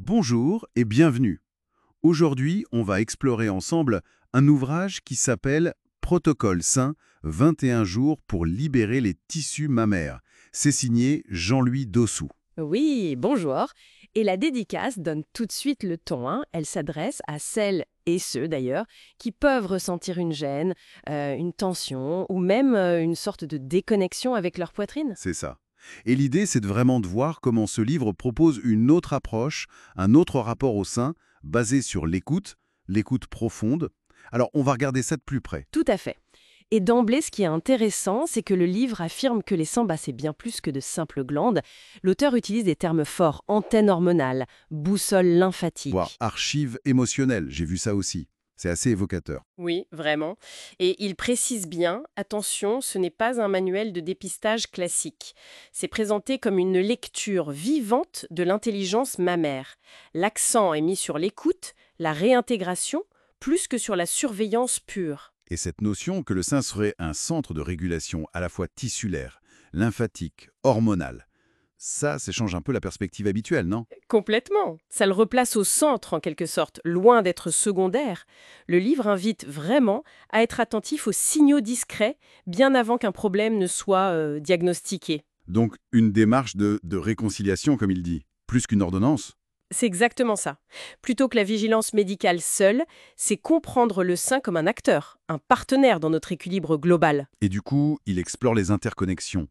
Bonjour et bienvenue. Aujourd'hui, on va explorer ensemble un ouvrage qui s'appelle Protocole sain, 21 jours pour libérer les tissus mammaires. C'est signé Jean-Louis Dossou. Oui, bonjour. Et la dédicace donne tout de suite le ton, hein. Elle s'adresse à celles et ceux d'ailleurs qui peuvent ressentir une gêne, une tension ou même une sorte de déconnexion avec leur poitrine. C'est ça. Et l'idée, c'est vraiment de voir comment ce livre propose une autre approche, un autre rapport au sein, basé sur l'écoute profonde. Alors, on va regarder ça de plus près. Tout à fait. Et d'emblée, ce qui est intéressant, c'est que le livre affirme que les seins, c'est bien plus que de simples glandes. L'auteur utilise des termes forts, antenne hormonale, boussole Voire lymphatique. archive émotionnelle, j'ai vu ça aussi. C'est assez évocateur. Oui, vraiment. Et il précise bien, attention, ce n'est pas un manuel de dépistage classique. C'est présenté comme une lecture vivante de l'intelligence mammaire. L'accent est mis sur l'écoute, la réintégration, plus que sur la surveillance pure. Et cette notion que le sein serait un centre de régulation à la fois tissulaire, lymphatique, hormonal, ça change un peu la perspective habituelle, non? Complètement. Ça le replace au centre, en quelque sorte, loin d'être secondaire. Le livre invite vraiment à être attentif aux signaux discrets, bien avant qu'un problème ne soit diagnostiqué. Donc une démarche de réconciliation, comme il dit, plus qu'une ordonnance. C'est exactement ça. Plutôt que la vigilance médicale seule, c'est comprendre le sein comme un acteur, un partenaire dans notre équilibre global. Et du coup, il explore les interconnexions.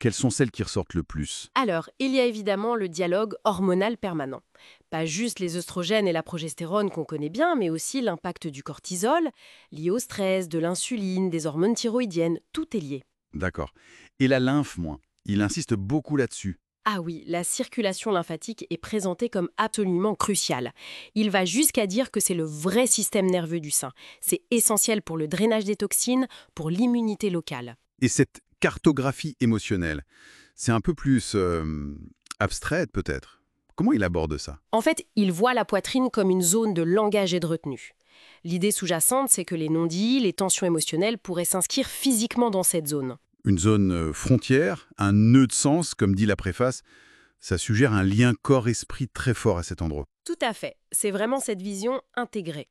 Quelles sont celles qui ressortent le plus? Alors, il y a évidemment le dialogue hormonal permanent. Pas juste les œstrogènes et la progestérone qu'on connaît bien, mais aussi l'impact du cortisol, lié au stress, de l'insuline, des hormones thyroïdiennes, tout est lié. D'accord. Et la lymphe, moins. Il insiste beaucoup là-dessus. Ah oui, la circulation lymphatique est présentée comme absolument cruciale. Il va jusqu'à dire que c'est le vrai système nerveux du sein. C'est essentiel pour le drainage des toxines, pour l'immunité locale. Et cette cartographie émotionnelle, c'est un peu plus abstraite peut-être. Comment il aborde ça? En fait, il voit la poitrine comme une zone de langage et de retenue. L'idée sous-jacente, c'est que les non-dits, les tensions émotionnelles pourraient s'inscrire physiquement dans cette zone. Une zone frontière, un nœud de sens, comme dit la préface, ça suggère un lien corps-esprit très fort à cet endroit. Tout à fait, c'est vraiment cette vision intégrée.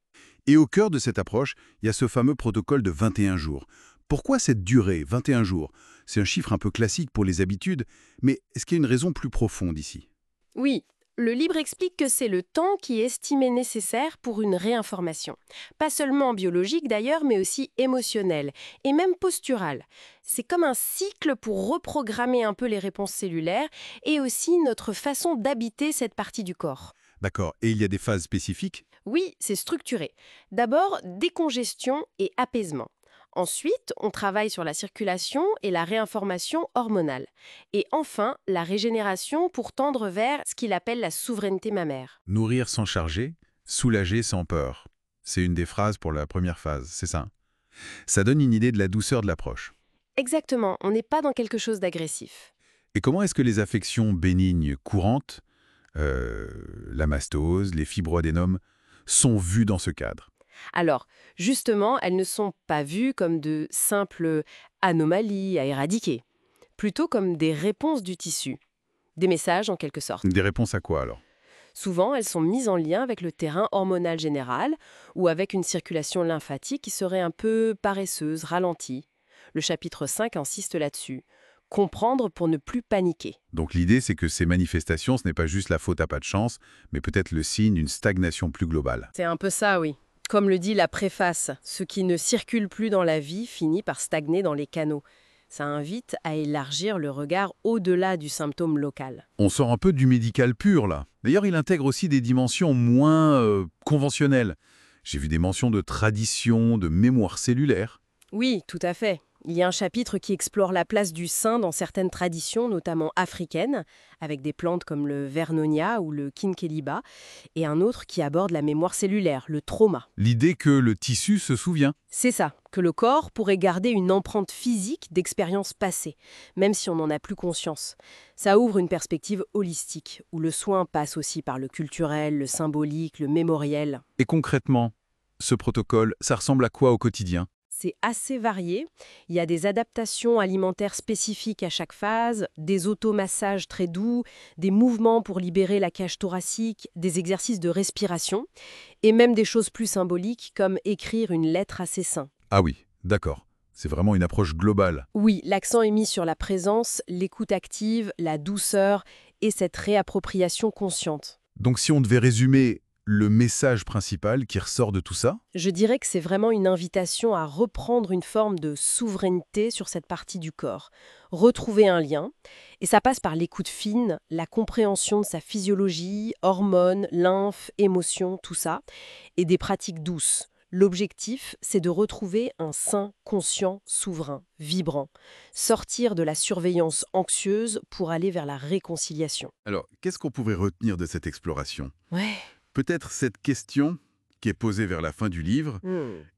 Et au cœur de cette approche, il y a ce fameux protocole de 21 jours. Pourquoi cette durée, 21 jours? C'est un chiffre un peu classique pour les habitudes, mais est-ce qu'il y a une raison plus profonde ici? Oui, le livre explique que c'est le temps qui est estimé nécessaire pour une réinformation. Pas seulement biologique d'ailleurs, mais aussi émotionnelle et même posturale. C'est comme un cycle pour reprogrammer un peu les réponses cellulaires et aussi notre façon d'habiter cette partie du corps. D'accord, et il y a des phases spécifiques? Oui, c'est structuré. D'abord, décongestion et apaisement. Ensuite, on travaille sur la circulation et la réinformation hormonale. Et enfin, la régénération pour tendre vers ce qu'il appelle la souveraineté mammaire. Nourrir sans charger, soulager sans peur. C'est une des phrases pour la première phase, c'est ça? Ça donne une idée de la douceur de l'approche. Exactement, on n'est pas dans quelque chose d'agressif. Et comment est-ce que les affections bénignes courantes, la mastose, les fibroadénomes, sont vues dans ce cadre? Alors, justement, elles ne sont pas vues comme de simples anomalies à éradiquer, plutôt comme des réponses du tissu, des messages en quelque sorte. Des réponses à quoi alors? Souvent, elles sont mises en lien avec le terrain hormonal général ou avec une circulation lymphatique qui serait un peu paresseuse, ralentie. Le chapitre 5 insiste là-dessus. Comprendre pour ne plus paniquer. Donc l'idée, c'est que ces manifestations, ce n'est pas juste la faute à pas de chance, mais peut-être le signe d'une stagnation plus globale. C'est un peu ça, oui. Comme le dit la préface, ce qui ne circule plus dans la vie finit par stagner dans les canaux. Ça invite à élargir le regard au-delà du symptôme local. On sort un peu du médical pur, là. D'ailleurs, il intègre aussi des dimensions moins conventionnelles. J'ai vu des mentions de tradition, de mémoire cellulaire. Oui, tout à fait. Il y a un chapitre qui explore la place du sein dans certaines traditions, notamment africaines, avec des plantes comme le vernonia ou le kinkeliba, et un autre qui aborde la mémoire cellulaire, le trauma. L'idée que le tissu se souvient. C'est ça, que le corps pourrait garder une empreinte physique d'expériences passées, même si on n'en a plus conscience. Ça ouvre une perspective holistique, où le soin passe aussi par le culturel, le symbolique, le mémoriel. Et concrètement, ce protocole, ça ressemble à quoi au quotidien? c'est assez varié. Il y a des adaptations alimentaires spécifiques à chaque phase, des automassages très doux, des mouvements pour libérer la cage thoracique, des exercices de respiration, et même des choses plus symboliques comme écrire une lettre à ses seins. Ah oui, d'accord. C'est vraiment une approche globale. Oui, l'accent est mis sur la présence, l'écoute active, la douceur et cette réappropriation consciente. Donc si on devait résumer le message principal qui ressort de tout ça? Je dirais que c'est vraiment une invitation à reprendre une forme de souveraineté sur cette partie du corps, retrouver un lien, et ça passe par l'écoute fine, la compréhension de sa physiologie, hormones, lymphes, émotions, tout ça, et des pratiques douces. L'objectif, c'est de retrouver un sein conscient, souverain, vibrant, sortir de la surveillance anxieuse pour aller vers la réconciliation. Alors, qu'est-ce qu'on pourrait retenir de cette exploration? Ouais. Peut-être cette question qui est posée vers la fin du livre,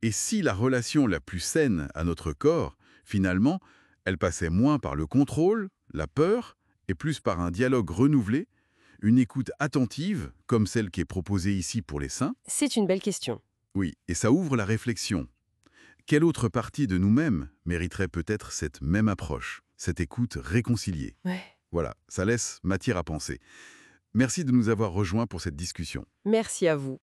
et si la relation la plus saine à notre corps, finalement, elle passait moins par le contrôle, la peur, et plus par un dialogue renouvelé, une écoute attentive, comme celle qui est proposée ici pour les seins? C'est une belle question. Oui, et ça ouvre la réflexion. Quelle autre partie de nous-mêmes mériterait peut-être cette même approche, cette écoute réconciliée? Ouais. Voilà, ça laisse matière à penser. Merci de nous avoir rejoints pour cette discussion. Merci à vous.